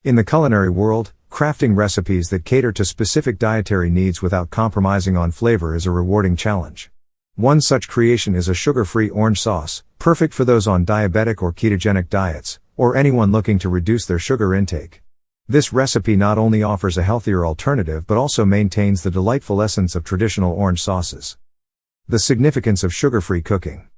In the culinary world, crafting recipes that cater to specific dietary needs without compromising on flavor is a rewarding challenge. One such creation is a sugar-free orange sauce, perfect for those on diabetic or ketogenic diets, or anyone looking to reduce their sugar intake. This recipe not only offers a healthier alternative but also maintains the delightful essence of traditional orange sauces. The significance of sugar-free cooking.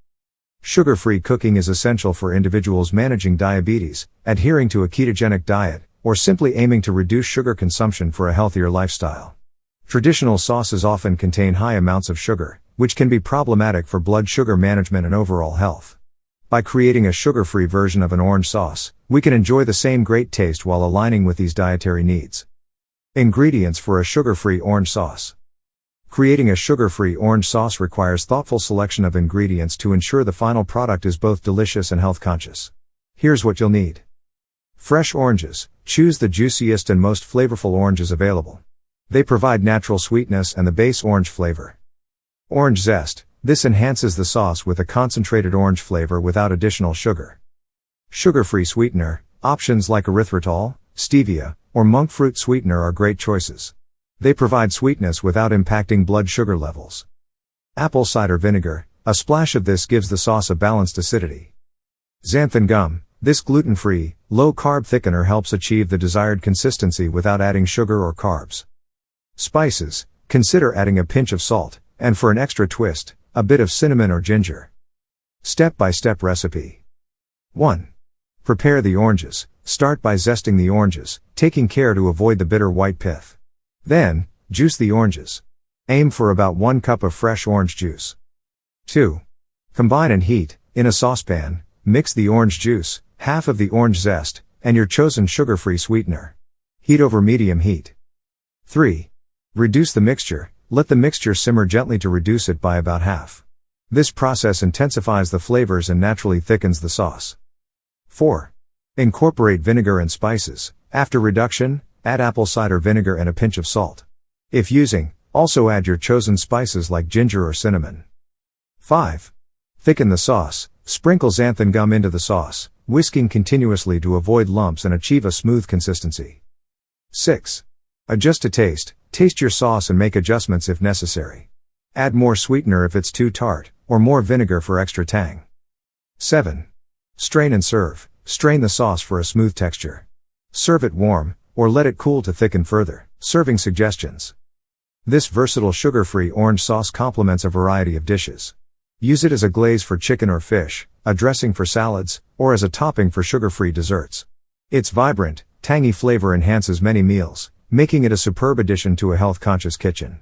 Sugar-free cooking is essential for individuals managing diabetes, adhering to a ketogenic diet, or simply aiming to reduce sugar consumption for a healthier lifestyle. Traditional sauces often contain high amounts of sugar, which can be problematic for blood sugar management and overall health. By creating a sugar-free version of an orange sauce, we can enjoy the same great taste while aligning with these dietary needs. Ingredients for a sugar-free orange sauce. Creating a sugar-free orange sauce requires thoughtful selection of ingredients to ensure the final product is both delicious and health-conscious. Here's what you'll need. Fresh oranges. Choose the juiciest and most flavorful oranges available. They provide natural sweetness and the base orange flavor. Orange zest. This enhances the sauce with a concentrated orange flavor without additional sugar. Sugar-free sweetener. Options like erythritol, stevia, or monk fruit sweetener are great choices. They provide sweetness without impacting blood sugar levels. Apple cider vinegar. A splash of this gives the sauce a balanced acidity. Xanthan gum. This gluten-free, low-carb thickener helps achieve the desired consistency without adding sugar or carbs. Spices. Consider adding a pinch of salt, and for an extra twist, a bit of cinnamon or ginger. Step-by-step recipe. 1. Prepare the oranges. Start by zesting the oranges, taking care to avoid the bitter white pith. Then, juice the oranges. Aim for about 1 cup of fresh orange juice. 2. Combine and heat. In a saucepan, mix the orange juice, half of the orange zest, and your chosen sugar-free sweetener. Heat over medium heat. 3. Reduce the mixture. Let the mixture simmer gently to reduce it by about half. This process intensifies the flavors and naturally thickens the sauce. 4. Incorporate vinegar and spices. After reduction, add apple cider vinegar and a pinch of salt. If using, also add your chosen spices like ginger or cinnamon. 5. Thicken the sauce. Sprinkle xanthan gum into the sauce, whisking continuously to avoid lumps and achieve a smooth consistency. 6. Adjust to taste. Taste your sauce and make adjustments if necessary. Add more sweetener if it's too tart, or more vinegar for extra tang. 7. Strain and serve. Strain the sauce for a smooth texture. Serve it warm, or let it cool to thicken further. Serving suggestions. This versatile sugar-free orange sauce complements a variety of dishes. Use it as a glaze for chicken or fish, a dressing for salads, or as a topping for sugar-free desserts. Its vibrant, tangy flavor enhances many meals, making it a superb addition to a health-conscious kitchen.